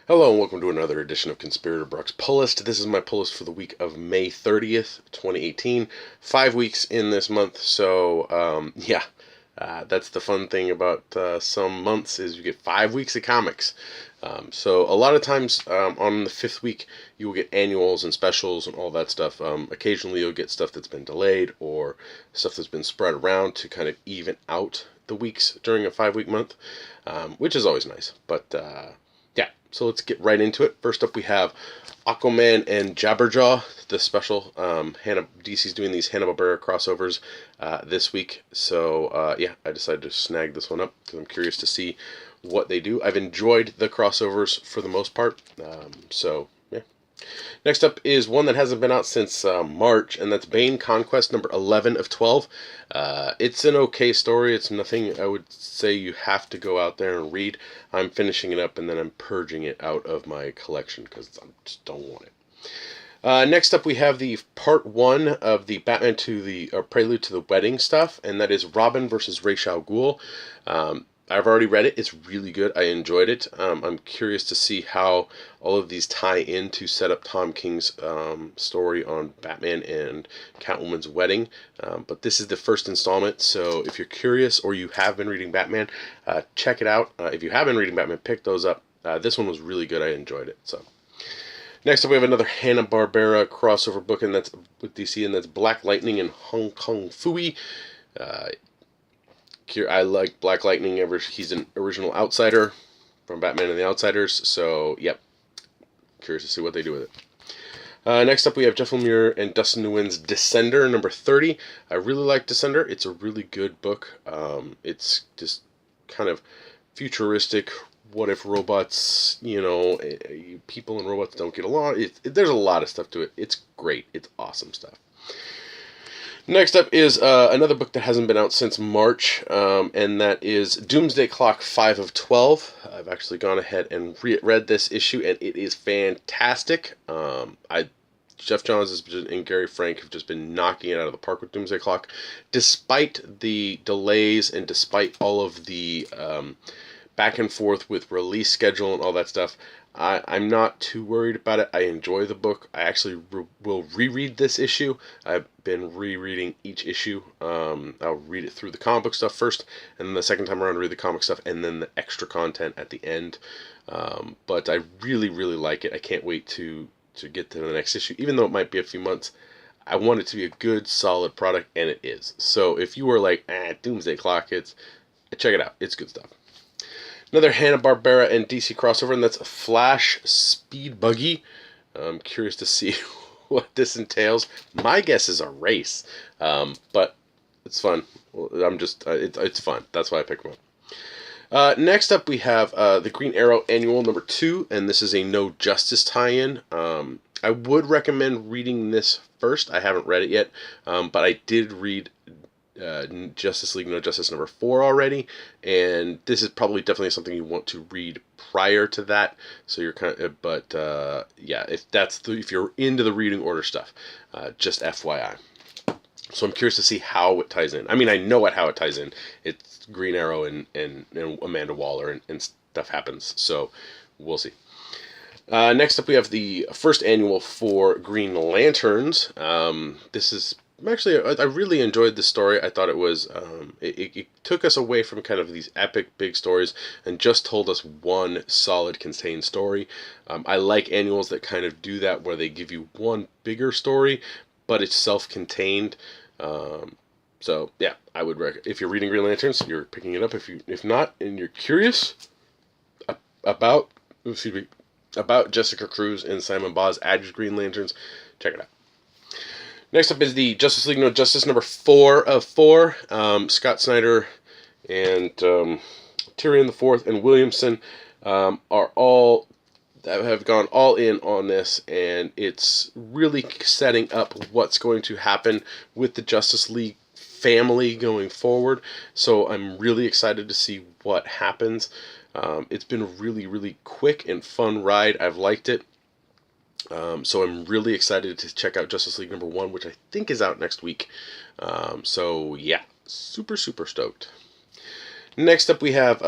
Hello and welcome to another edition of Conspirator Brock's Pull List. This is my pull list for the week of May 30th, 2018. 5 weeks in this month, so that's the fun thing about some months is you get 5 weeks of comics. So a lot of times on the fifth week you will get annuals and specials and all that stuff. Occasionally you'll get stuff that's been delayed or stuff that's been spread around to kind of even out the weeks during a 5 week month, which is always nice. But yeah, so let's get right into it. First up, we have Aquaman and Jabberjaw, the special. DC's doing these Hanna-Barbera crossovers this week. So, I decided to snag this one up because I'm curious to see what they do. I've enjoyed the crossovers for the most part. Yeah. Next up is one that hasn't been out since March, and that's Bane Conquest number 11 of 12. It's an okay story. It's nothing I would say you have to go out there and read. I'm finishing it up, and then I'm purging it out of my collection because I just don't want it. Next up, we have the part 1 of the Batman to the Prelude to the Wedding stuff, and that is Robin versus Ra's al Ghul. I've already read it. It's really good. I enjoyed it. I'm curious to see how all of these tie in to set up Tom King's story on Batman and Catwoman's wedding. But this is the first installment, so if you're curious or you have been reading Batman, check it out. If you have been reading Batman, pick those up. This one was really good. I enjoyed it. So. Next up, we have another Hanna-Barbera crossover book, and that's with DC, and that's Black Lightning and Hong Kong Phooey. I like Black Lightning. He's an original outsider from Batman and the Outsiders, so yep, curious to see what they do with it. Next up, we have Jeff Lemire and Dustin Nguyen's Descender, number 30. I really like Descender. It's a really good book. It's just kind of futuristic. What if robots, people and robots don't get along? There's a lot of stuff to it. It's great. It's awesome stuff. Next up is another book that hasn't been out since March, and that is Doomsday Clock 5 of 12. I've actually gone ahead and read this issue, and it is fantastic. Jeff Johns and Gary Frank have just been knocking it out of the park with Doomsday Clock. Despite the delays and despite all of the back and forth with release schedule and all that stuff, I'm not too worried about it. I enjoy the book. I actually will reread this issue. I've been rereading each issue. I'll read it through the comic book stuff first, and then the second time around read the comic stuff, and then the extra content at the end. But I really, really like it. I can't wait to get to the next issue. Even though it might be a few months, I want it to be a good, solid product, and it is. So if you were like, Doomsday Clock, check it out. It's good stuff. Another Hanna-Barbera and DC crossover, and that's a Flash Speed Buggy. I'm curious to see what this entails. My guess is a race, but it's fun. It's fun. That's why I picked them up. Next up, we have the Green Arrow Annual number 2, and this is a No Justice tie-in. I would recommend reading this first. I haven't read it yet, but I did read Justice League No Justice number 4 already, and this is probably definitely something you want to read prior to that. So you're if you're into the reading order stuff, just FYI. So I'm curious to see how it ties in. I mean, I know how it ties in. It's Green Arrow and Amanda Waller and stuff happens. So we'll see. Next up, we have the first annual for Green Lanterns. This is actually, I really enjoyed the story. I thought it was, it took us away from kind of these epic big stories and just told us one solid contained story. I like annuals that kind of do that, where they give you one bigger story, but it's self-contained. So yeah, I would recommend, if you're reading Green Lanterns, you're picking it up. If not, and you're curious about Jessica Cruz and Simon Baz as Green Lanterns, check it out. Next up is the Justice League No Justice number 4 of 4. Scott Snyder and Tyrion IV and Williamson have gone all in on this, and it's really setting up what's going to happen with the Justice League family going forward. So I'm really excited to see what happens. It's been a really, really quick and fun ride. I've liked it. So I'm really excited to check out Justice League number 1, which I think is out next week. So yeah, super, super stoked. Next up, we have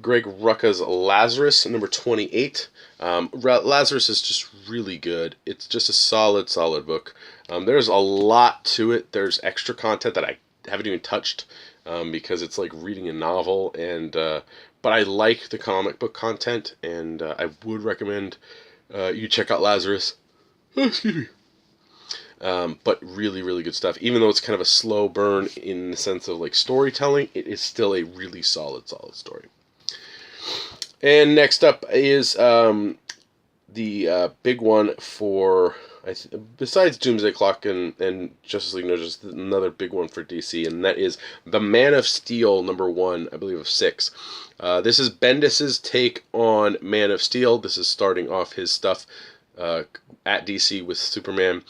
Greg Rucka's Lazarus, number 28. Lazarus is just really good. It's just a solid book. There's a lot to it. There's extra content that I haven't even touched because it's like reading a novel. But I like the comic book content, and I would recommend you check out Lazarus. Excuse me. But really, really good stuff. Even though it's kind of a slow burn in the sense of like storytelling, it is still a really solid story. And next up is the big one for, besides Doomsday Clock and Justice League Notice, another big one for DC, and that is the Man of Steel number 1, I believe, of 6. This is Bendis's take on Man of Steel. This is starting off his stuff at DC with Superman.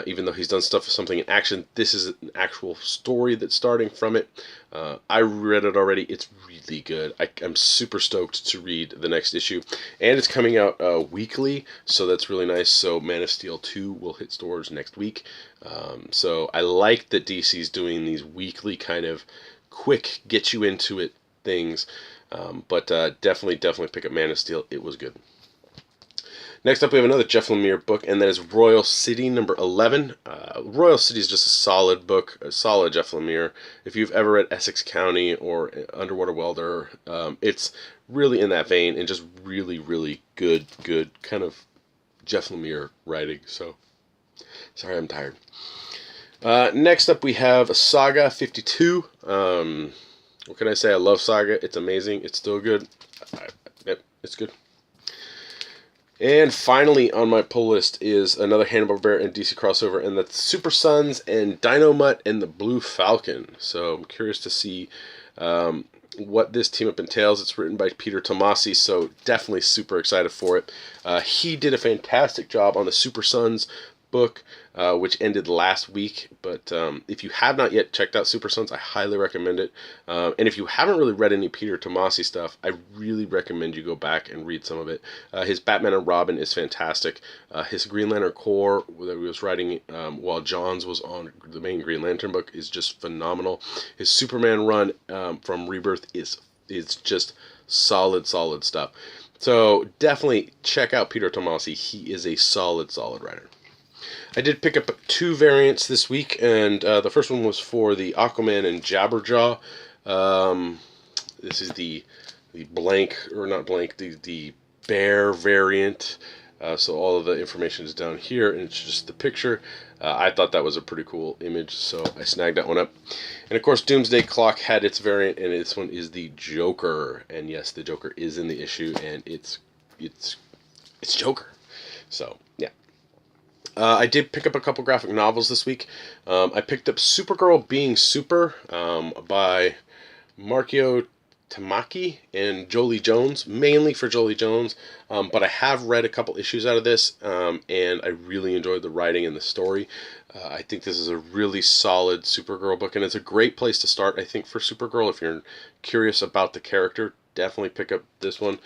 Even though he's done something in action, this is an actual story that's starting from it. I read it already. It's really good. I'm super stoked to read the next issue. And it's coming out weekly, so that's really nice. So Man of Steel 2 will hit stores next week. So I like that DC's doing these weekly kind of quick, get you into it things. But definitely pick up Man of Steel. It was good. Next up, we have another Jeff Lemire book, and that is Royal City, number 11. Royal City is just a solid book, a solid Jeff Lemire. If you've ever read Essex County or Underwater Welder, it's really in that vein and just really, really good kind of Jeff Lemire writing. So, sorry, I'm tired. Next up, we have Saga 52. What can I say? I love Saga. It's amazing. It's still good. Yep, it's good. And finally on my pull list is another Hanna-Barbera and DC crossover, and that's Super Sons and Dynomutt and the Blue Falcon. So I'm curious to see what this team-up entails. It's written by Peter Tomasi, so definitely super excited for it. He did a fantastic job on the Super Sons book, which ended last week. But if you have not yet checked out Super Sons, I highly recommend it. And if you haven't really read any Peter Tomasi stuff, I really recommend you go back and read some of it. His Batman and Robin is fantastic. His Green Lantern Corps that he was writing while Johns was on the main Green Lantern book is just phenomenal. His Superman run from Rebirth is just solid stuff. So definitely check out Peter Tomasi. He is a solid writer. I did pick up 2 variants this week, and the first one was for the Aquaman and Jabberjaw. This is the blank, or not blank, the bear variant. So all of the information is down here, and it's just the picture. I thought that was a pretty cool image, so I snagged that one up. And of course, Doomsday Clock had its variant, and this one is the Joker. And yes, the Joker is in the issue, and it's Joker. So yeah. I did pick up a couple graphic novels this week. I picked up Supergirl Being Super by Markio Tamaki and Jolie Jones, mainly for Jolie Jones. But I have read a couple issues out of this, and I really enjoyed the writing and the story. I think this is a really solid Supergirl book, and it's a great place to start, I think, for Supergirl. If you're curious about the character, definitely pick up this one.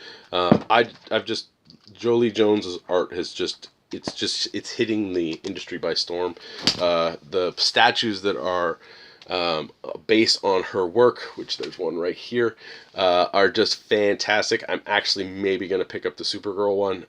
Jolie Jones's art has just... It's hitting the industry by storm. The statues that are based on her work, which there's one right here, are just fantastic. I'm actually maybe going to pick up the Supergirl one.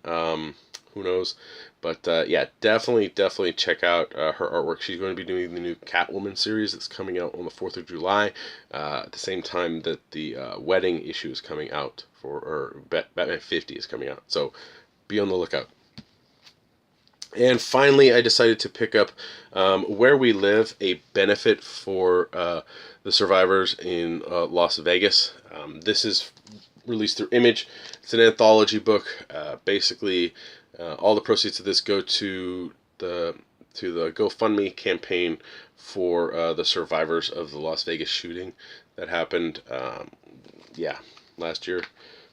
Who knows? But yeah, definitely check out her artwork. She's going to be doing the new Catwoman series that's coming out on the 4th of July, at the same time that the Wedding issue is coming out, or Batman 50 is coming out. So be on the lookout. And finally, I decided to pick up Where We Live, a benefit for the survivors in Las Vegas. This is released through Image. It's an anthology book. Basically, all the proceeds of this go to the GoFundMe campaign for the survivors of the Las Vegas shooting that happened, last year.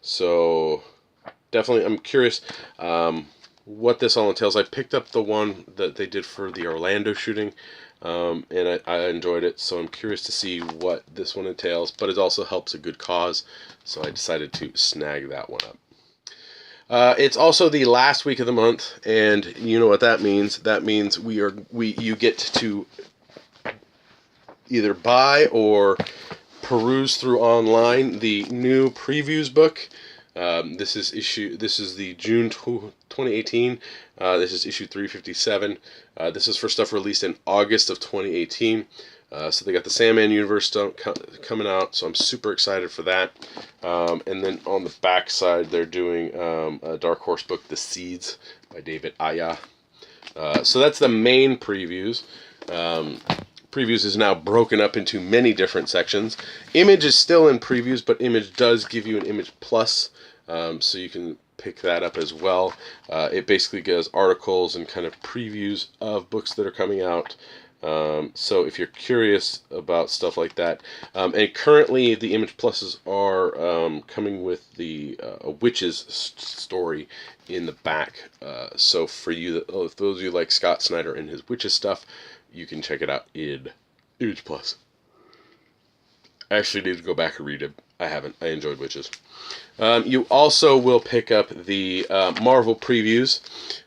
So definitely, I'm curious what this all entails. I picked up the one that they did for the Orlando shooting, and I enjoyed it, so I'm curious to see what this one entails, but it also helps a good cause, so I decided to snag that one up. It's also the last week of the month, and you know what that means. That means you get to either buy or peruse through online the new previews book. This is the June 2018. This is issue 357. This is for stuff released in August of 2018. So they got the Sandman universe coming out, so I'm super excited for that. And then on the back side, they're doing a Dark Horse book, The Seeds, by David Aja. So that's the main previews. Previews is now broken up into many different sections. Image is still in previews, but Image does give you an Image Plus, so you can pick that up as well. It basically gives articles and kind of previews of books that are coming out. So if you're curious about stuff like that, and currently the Image Pluses are coming with the a witch's story in the back. So for you, if those of you like Scott Snyder and his witches stuff, you can check it out in Image Plus. I actually need to go back and read it. I haven't. I enjoyed Witches. You also will pick up the Marvel previews.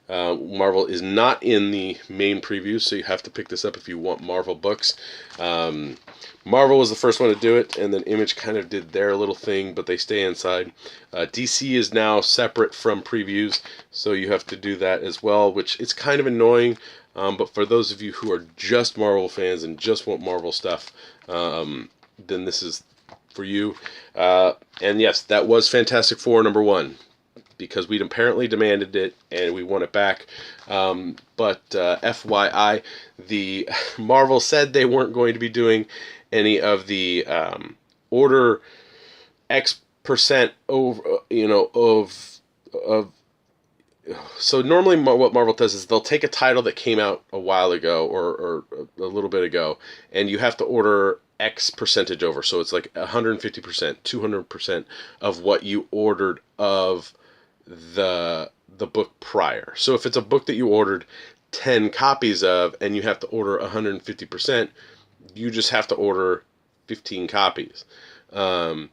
Marvel is not in the main previews, so you have to pick this up if you want Marvel books. Marvel was the first one to do it, and then Image kind of did their little thing, but they stay inside. DC is now separate from previews, so you have to do that as well, which is kind of annoying. But for those of you who are just Marvel fans and just want Marvel stuff, then this is for you. And yes, that was Fantastic Four #1, because we'd apparently demanded it and we want it back. But FYI, the Marvel said they weren't going to be doing any of the order X% over, of. So normally what Marvel does is they'll take a title that came out a while ago or a little bit ago, and you have to order X percentage over. So it's like 150%, 200% of what you ordered of the book prior. So if it's a book that you ordered 10 copies of and you have to order 150%, you just have to order 15 copies to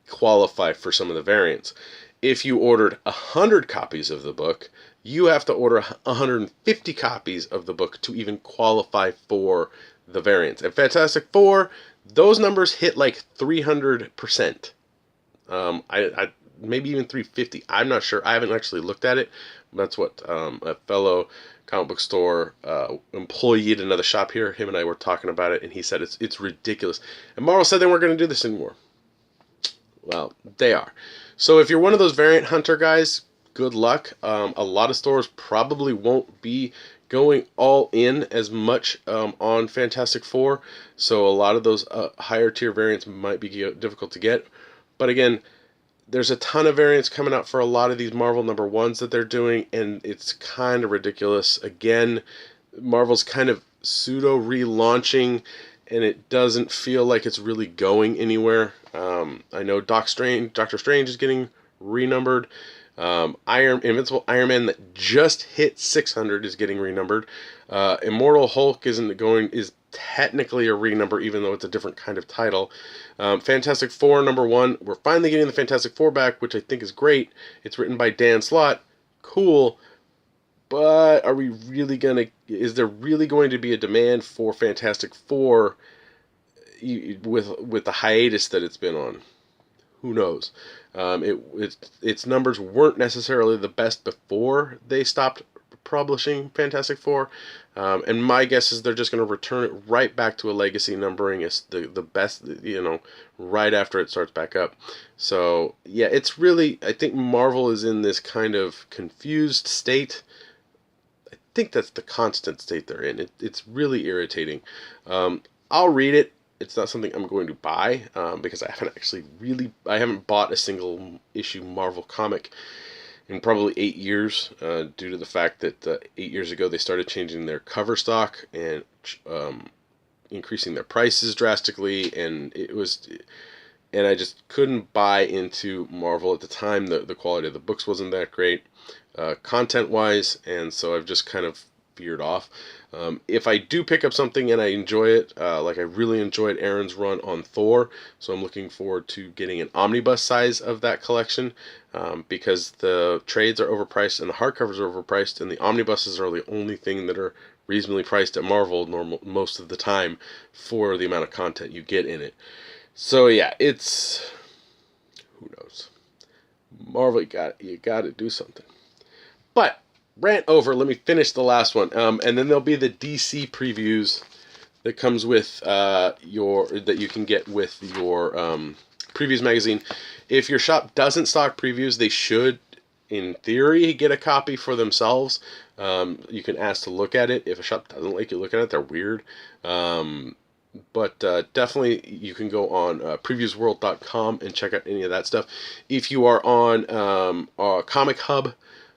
qualify for some of the variants. If you ordered 100 copies of the book, you have to order 150 copies of the book to even qualify for the variants. At Fantastic Four, those numbers hit like 300%. I maybe even 350. I'm not sure. I haven't actually looked at it. That's what a fellow comic book store employee at another shop here, him and I were talking about it, and he said it's ridiculous. And Marvel said they weren't going to do this anymore. Well, they are. So if you're one of those variant hunter guys, good luck. A lot of stores probably won't be going all in as much on Fantastic Four, so a lot of those higher tier variants might be difficult to get. But again, there's a ton of variants coming out for a lot of these Marvel #1s that they're doing, and it's kind of ridiculous. Again, Marvel's kind of pseudo relaunching, and it doesn't feel like it's really going anywhere. I know Doctor Strange is getting renumbered. Invincible Iron Man that just hit 600 is getting renumbered. Immortal Hulk is technically a renumber, even though it's a different kind of title. Fantastic Four #1, we're finally getting the Fantastic Four back, which I think is great. It's written by Dan Slott. Cool. But is there really going to be a demand for Fantastic Four with the hiatus that it's been on? Who knows? Its numbers weren't necessarily the best before they stopped publishing Fantastic Four, and my guess is they're just going to return it right back to a legacy numbering as the best, right after it starts back up. So yeah, it's really, I think Marvel is in this kind of confused state. I think that's the constant state they're in. It's really irritating. I'll read it. It's not something I'm going to buy because I haven't bought a single issue Marvel comic in probably 8 years due to the fact that 8 years ago they started changing their cover stock and increasing their prices drastically, and I just couldn't buy into Marvel at the time. The quality of the books wasn't that great content wise, and so I've just kind of veered off. If I do pick up something and I enjoy it, like I really enjoyed Aaron's run on Thor, so I'm looking forward to getting an omnibus size of that collection, because the trades are overpriced and the hardcovers are overpriced, and the omnibuses are the only thing that are reasonably priced at Marvel most of the time for the amount of content you get in it. So yeah, it's, who knows. Marvel, you got to do something. But rant over. Let me finish the last one, and then there'll be the DC previews that comes with your that you can get with your previews magazine. If your shop doesn't stock previews, they should, in theory, get a copy for themselves. You can ask to look at it. If a shop doesn't like you looking at it, they're weird. But definitely you can go on previewsworld.com and check out any of that stuff. If you are on Comic Hub,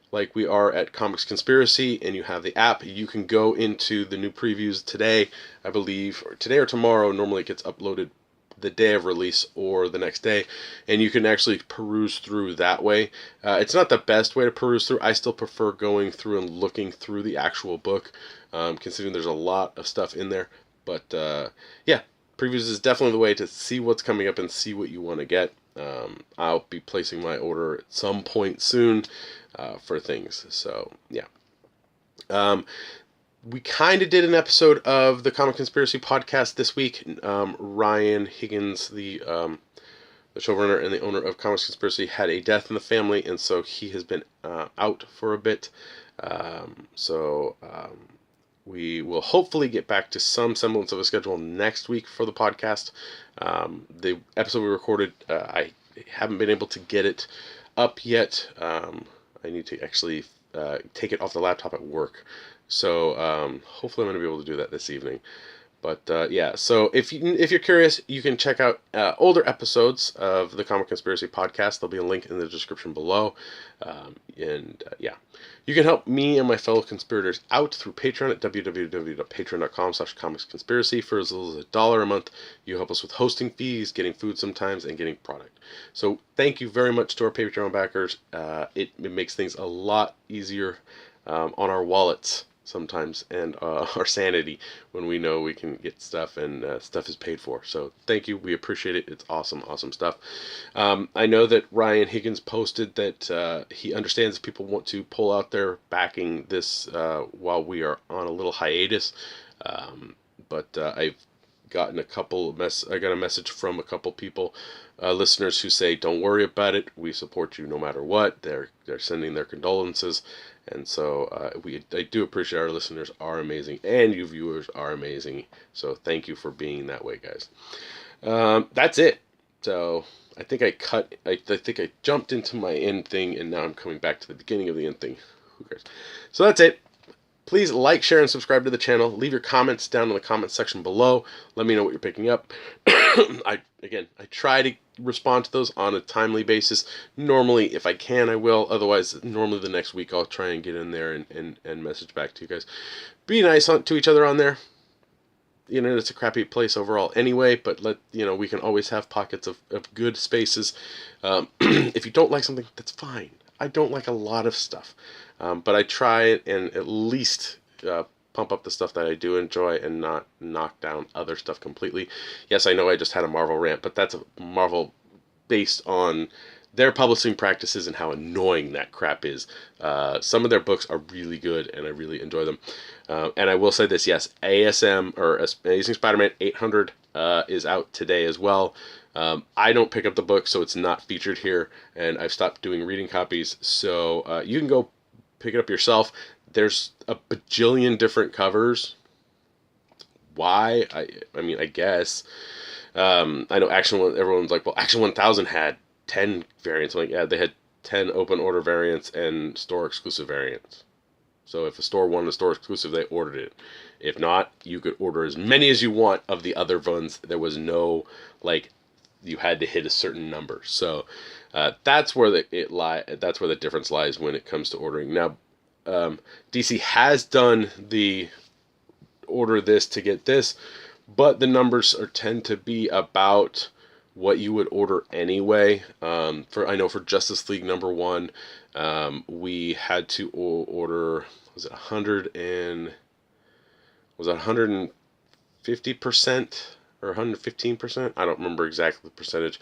like we are at Comics Conspiracy, and you have the app, you can go into the new previews today, I believe, or today or tomorrow. Normally it gets uploaded the day of release or the next day, and you can actually peruse through that way. It's not the best way to peruse through. I still prefer going through and looking through the actual book, considering there's a lot of stuff in there. But yeah, previews is definitely the way to see what's coming up and see what you want to get. I'll be placing my order at some point soon for things. So yeah. We kind of did an episode of the Comic Conspiracy podcast this week. Ryan Higgins, the showrunner and the owner of Comics Conspiracy, had a death in the family, and so he has been out for a bit. We will hopefully get back to some semblance of a schedule next week for the podcast. The episode we recorded, I haven't been able to get it up yet. I need to actually take it off the laptop at work. So hopefully I'm going to be able to do that this evening. But yeah, so if you're curious, you can check out older episodes of the Comic Conspiracy podcast. There'll be a link in the description below. Yeah, you can help me and my fellow conspirators out through Patreon at www.patreon.com/comicsconspiracy. For as little as $1 a month, you help us with hosting fees, getting food sometimes, and getting product. So thank you very much to our Patreon backers. It makes things a lot easier on our wallets sometimes, and our sanity when we know we can get stuff and stuff is paid for. So thank you, we appreciate it. It's awesome stuff. I know that Ryan Higgins posted that he understands if people want to pull out their backing this while we are on a little hiatus, but I've gotten I got a message from a couple people, listeners, who say don't worry about it, we support you no matter what. They're sending their condolences. And so I do appreciate our listeners are amazing, and you viewers are amazing. So thank you for being that way, guys. That's it. So I think I think I jumped into my end thing, and now I'm coming back to the beginning of the end thing. Who cares? So that's it. Please like, share, and subscribe to the channel. Leave your comments down in the comments section below. Let me know what you're picking up. I try to respond to those on a timely basis. Normally, if I can, I will. Otherwise, normally the next week I'll try and get in there and message back to you guys. Be nice to each other on there. The internet's a crappy place overall anyway, but we can always have pockets of good spaces. If you don't like something, that's fine. I don't like a lot of stuff. But I try and at least pump up the stuff that I do enjoy and not knock down other stuff completely. Yes, I know I just had a Marvel rant, but that's a Marvel based on their publishing practices and how annoying that crap is. Some of their books are really good, and I really enjoy them. And I will say this, yes, ASM, or Amazing Spider-Man 800, is out today as well. I don't pick up the book, so it's not featured here, and I've stopped doing reading copies, so you can go pick it up yourself. There's a bajillion different covers. Why? I mean, I guess. I know everyone's like, well, Action 1000 had 10 variants. I'm like, yeah, they had 10 open order variants and store exclusive variants. So if a store wanted a store exclusive, they ordered it. If not, you could order as many as you want of the other ones. There was no, you had to hit a certain number. So that's where that's where the difference lies when it comes to ordering. Now, DC has done the order this to get this, but the numbers tend to be about what you would order anyway. I know for Justice League #1, we had to order, was it 150% or 115%? I don't remember exactly the percentage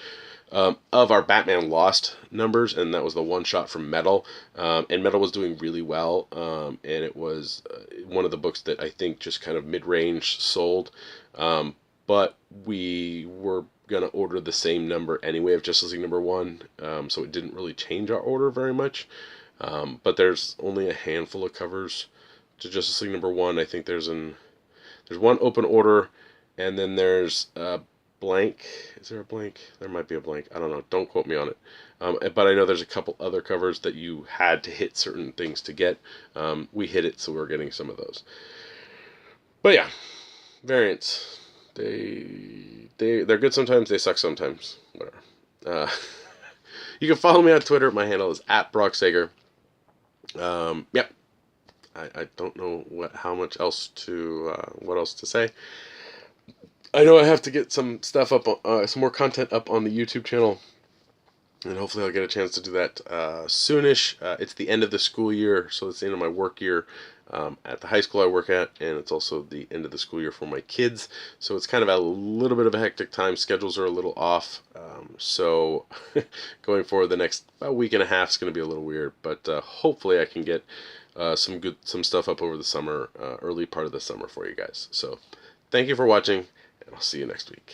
of our Batman Lost numbers, and that was the one shot from Metal. And Metal was doing really well, and it was one of the books that I think just kind of mid-range sold. But we were gonna order the same number anyway of Justice League number 1, so it didn't really change our order very much. But there's only a handful of covers to Justice League number 1. I think there's one open order, and then there's a blank. Is there a blank? There might be a blank. I don't know. Don't quote me on it. But I know there's a couple other covers that you had to hit certain things to get. We hit it, so we're getting some of those. But yeah, variants. They're good sometimes. They suck sometimes. Whatever. You can follow me on Twitter. My handle is @BrockSager. Yep. I don't know what else to say. I know I have to get some stuff up, some more content up on the YouTube channel, and hopefully I'll get a chance to do that soonish. It's the end of the school year, so it's the end of my work year at the high school I work at, and it's also the end of the school year for my kids. So it's kind of a little bit of a hectic time. Schedules are a little off, so going forward the next week and a half is going to be a little weird, but hopefully I can get some stuff up over the summer, early part of the summer for you guys. So thank you for watching, and I'll see you next week.